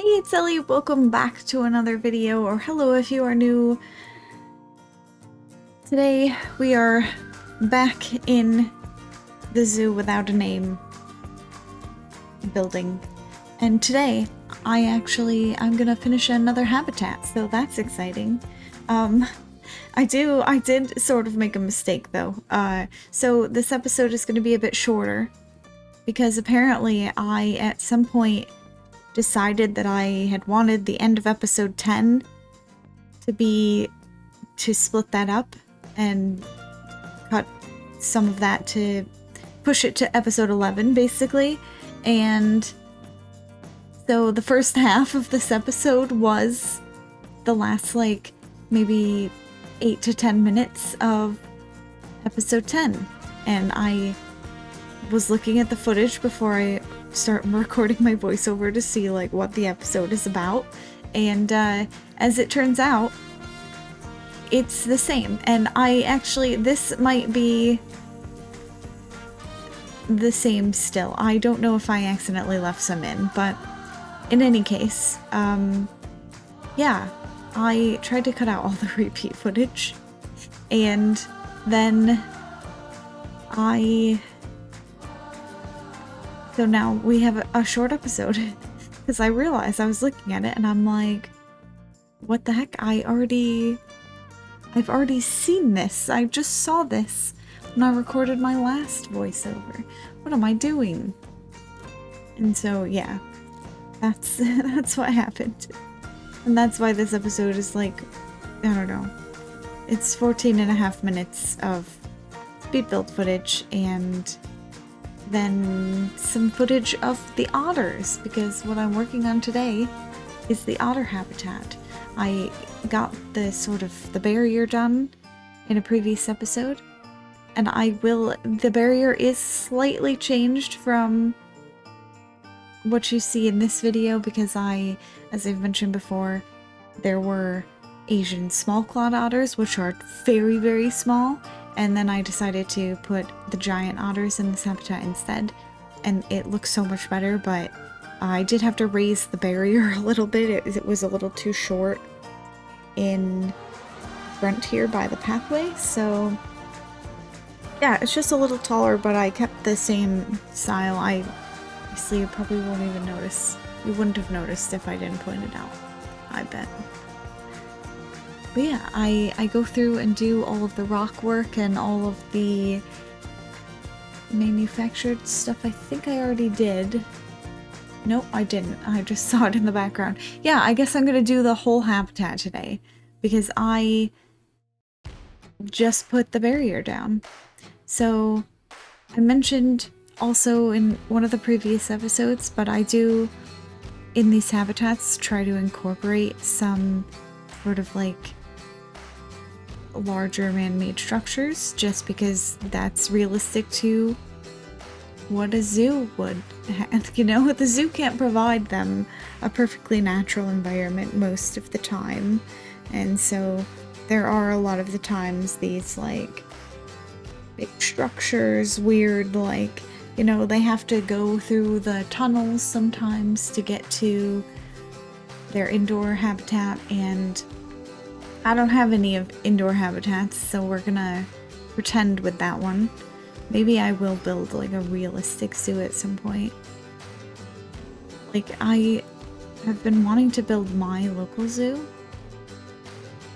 Hey, it's Ellie. Welcome back to another video, or hello if you are new. Today we are back in the zoo without a name building. And today I'm gonna finish another habitat, so that's exciting. I did sort of make a mistake though. So this episode is gonna be a bit shorter because apparently I at some point decided that I had wanted the end of episode 10 to split that up and cut some of that to push it to episode 11 basically. And so the first half of this episode was the last like maybe 8 to 10 minutes of episode 10, and I was looking at the footage before I start recording my voiceover to see like what the episode is about, and as it turns out it's the same. And this might be the same still. I don't know if I accidentally left some in, but in any case, yeah, I tried to cut out all the repeat footage, and then so now we have a short episode because I realized I was looking at it and I'm like, what the heck? I've already seen this. I just saw this when I recorded my last voiceover. What am I doing? And so yeah, that's what happened. And that's why this episode is like, I don't know, it's 14.5 minutes of speed build footage and then some footage of the otters, because what I'm working on today is the otter habitat. I got the barrier done in a previous episode, and the barrier is slightly changed from what you see in this video because as I've mentioned before, there were Asian small-clawed otters, which are very, very small, and then I decided to put the giant otters in this habitat instead, and it looks so much better, but I did have to raise the barrier a little bit. It was a little too short in front here by the pathway, so yeah, it's just a little taller, but I kept the same style. Obviously, you probably won't even notice. You wouldn't have noticed if I didn't point it out, I bet. But yeah, I go through and do all of the rock work and all of the manufactured stuff. I think I already did. Nope, I didn't. I just saw it in the background. Yeah, I guess I'm gonna do the whole habitat today because I just put the barrier down. So I mentioned also in one of the previous episodes, but I do in these habitats try to incorporate some sort of like larger man-made structures just because that's realistic to what a zoo would have. You know, the zoo can't provide them a perfectly natural environment most of the time, and so there are a lot of the times these like big structures, weird, like, you know, they have to go through the tunnels sometimes to get to their indoor habitat, and I don't have any of indoor habitats, so we're gonna pretend with that one. Maybe I will build like a realistic zoo at some point. Like, I have been wanting to build my local zoo.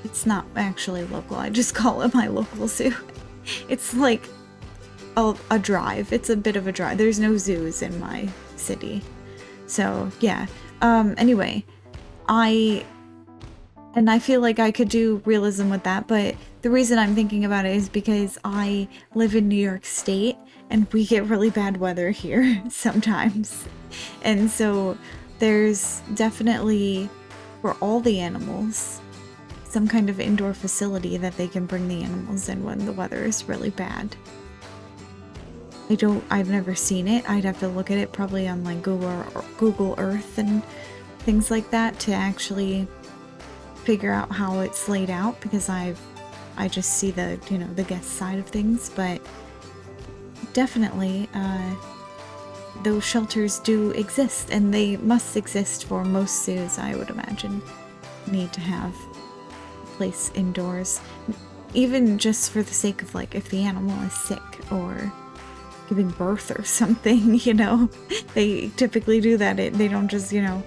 It's not actually local, I just call it my local zoo. It's like a drive. It's a bit of a drive. There's no zoos in my city. So yeah. Anyway, I feel like I could do realism with that, but the reason I'm thinking about it is because I live in New York State and we get really bad weather here sometimes. And so there's definitely, for all the animals, some kind of indoor facility that they can bring the animals in when the weather is really bad. I've never seen it. I'd have to look at it probably on like Google Earth and things like that to actually figure out how it's laid out, because I just see the, you know, the guest side of things. But definitely those shelters do exist, and they must exist for most zoos, I would imagine. Need to have a place indoors. Even just for the sake of, like, if the animal is sick or giving birth or something, you know? They typically do that. They don't just, you know,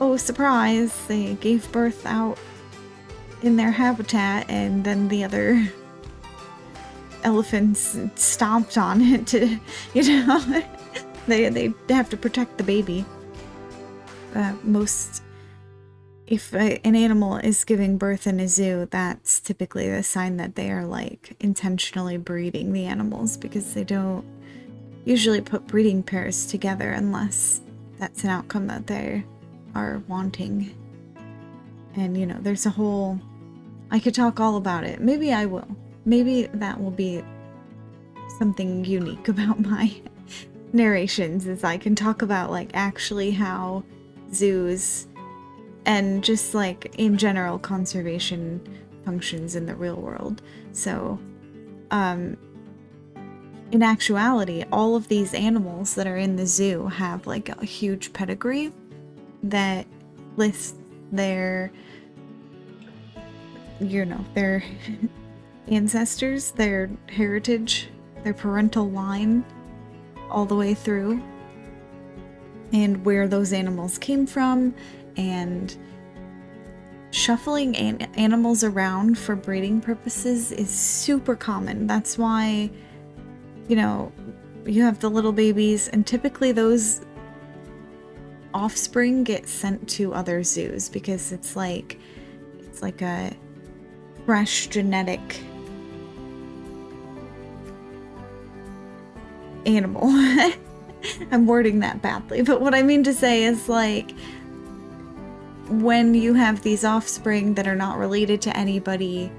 oh, surprise, they gave birth out in their habitat and then the other elephants stomped on it to, you know, they have to protect the baby. If an animal is giving birth in a zoo, that's typically a sign that they are, like, intentionally breeding the animals, because they don't usually put breeding pairs together unless that's an outcome that they are wanting. And, you know, there's a whole... I could talk all about it. Maybe I will. Maybe that will be something unique about my narrations, is I can talk about, like, actually how zoos and just, like, in general, conservation functions in the real world. So, in actuality, all of these animals that are in the zoo have, like, a huge pedigree that lists their, you know, their ancestors, their heritage, their parental line, all the way through, and where those animals came from. And shuffling animals around for breeding purposes is super common. That's why, you know, you have the little babies, and typically those offspring get sent to other zoos, because it's like a fresh genetic animal. I'm wording that badly, but what I mean to say is, like, when you have these offspring that are not related to anybody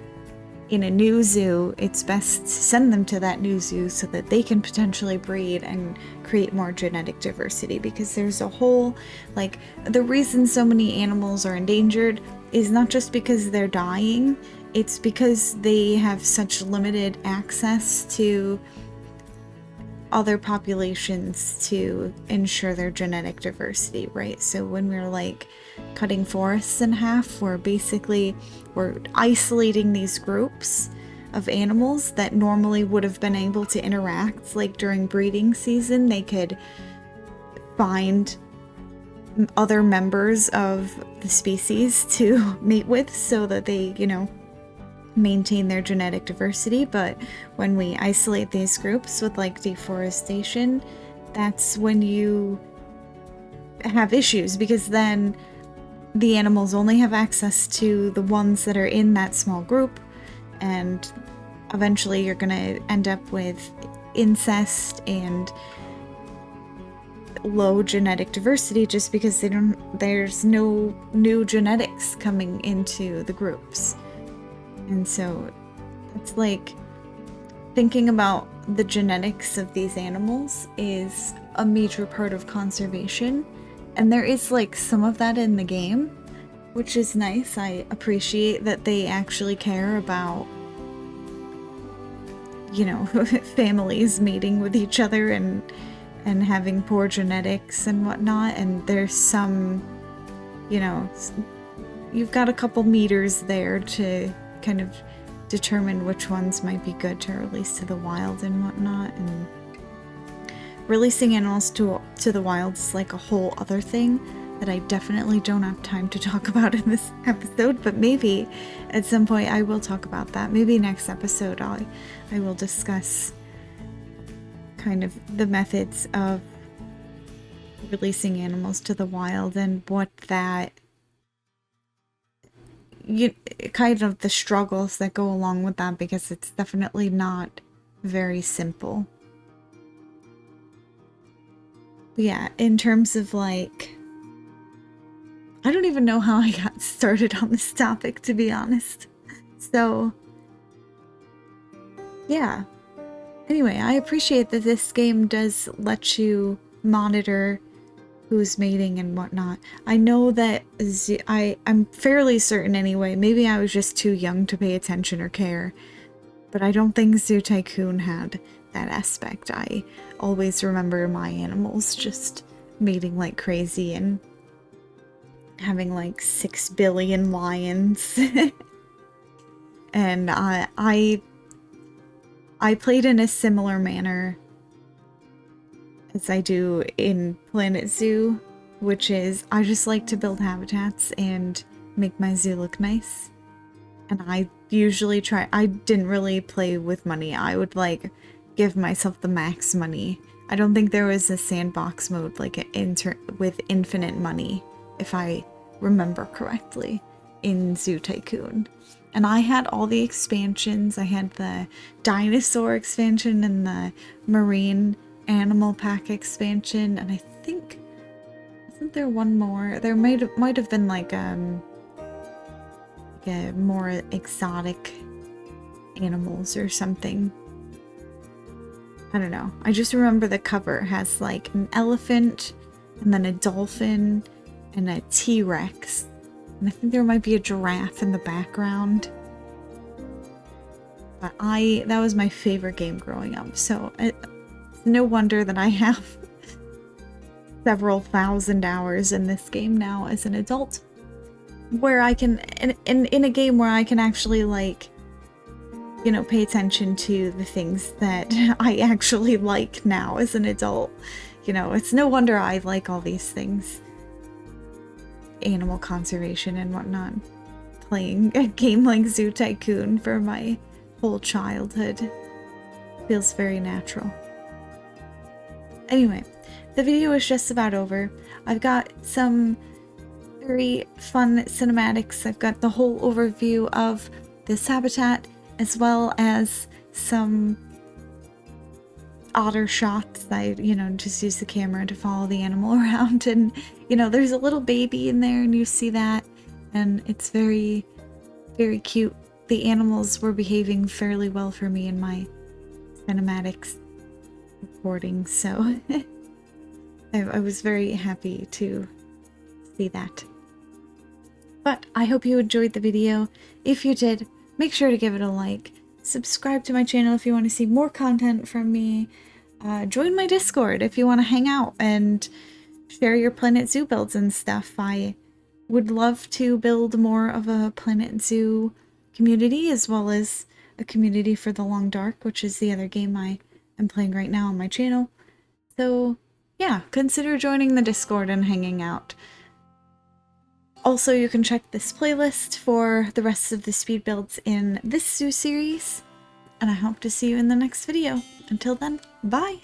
in a new zoo, it's best to send them to that new zoo so that they can potentially breed and create more genetic diversity, because there's a whole, like, the reason so many animals are endangered is not just because they're dying, it's because they have such limited access to other populations to ensure their genetic diversity, right? So when we're, like, cutting forests in half, we're isolating these groups of animals that normally would have been able to interact. Like, during breeding season, they could find other members of the species to mate with so that they, you know, maintain their genetic diversity. But when we isolate these groups with, like, deforestation, that's when you have issues, because then the animals only have access to the ones that are in that small group, and eventually you're gonna end up with incest and low genetic diversity, just because there's no new genetics coming into the groups. And so it's like, thinking about the genetics of these animals is a major part of conservation. And there is, like, some of that in the game, which is nice. I appreciate that they actually care about, you know, families mating with each other and having poor genetics and whatnot. And there's some, you know, you've got a couple meters there to kind of determine which ones might be good to release to the wild and whatnot. And releasing animals to the wild is, like, a whole other thing that I definitely don't have time to talk about in this episode, but maybe at some point I will talk about that. Maybe next episode I will discuss kind of the methods of releasing animals to the wild and what that, kind of the struggles that go along with that, because it's definitely not very simple. But yeah, in terms of, like, I don't even know how I got started on this topic, to be honest. So yeah. Anyway, I appreciate that this game does let you monitor who's mating and whatnot. I know that I'm fairly certain anyway, maybe I was just too young to pay attention or care, but I don't think Zoo Tycoon had that aspect. I always remember my animals just mating like crazy and having like 6 billion lions. And I played in a similar manner as I do in Planet Zoo, which is I just like to build habitats and make my zoo look nice. And I usually I didn't really play with money. I would like give myself the max money. I don't think there was a sandbox mode like with infinite money, if I remember correctly, in Zoo Tycoon. And I had all the expansions. I had the dinosaur expansion and the marine animal pack expansion, and I think, wasn't there one more? There might have been like a more exotic animals or something. I don't know. I just remember the cover has like an elephant and then a dolphin and a T-Rex. And I think there might be a giraffe in the background. But that was my favorite game growing up. So it's no wonder that I have several thousand hours in this game now as an adult. Where I can, in a game where I can actually like, you know, pay attention to the things that I actually like now as an adult. You know, it's no wonder I like all these things. Animal conservation and whatnot. Playing a game like Zoo Tycoon for my whole childhood feels very natural. Anyway, the video is just about over. I've got some very fun cinematics. I've got the whole overview of this habitat, as well as some otter shots. I, you know, just use the camera to follow the animal around, and, you know, there's a little baby in there and you see that, and it's very, very cute. The animals were behaving fairly well for me in my cinematics recording, so I was very happy to see that. But I hope you enjoyed the video. If you did, make sure to give it a like. Subscribe to my channel if you want to see more content from me. Join my Discord if you want to hang out and share your Planet Zoo builds and stuff. I would love to build more of a Planet Zoo community, as well as a community for The Long Dark, which is the other game I am playing right now on my channel. So yeah, consider joining the Discord and hanging out. Also, you can check this playlist for the rest of the speed builds in this zoo series, and I hope to see you in the next video. Until then, bye!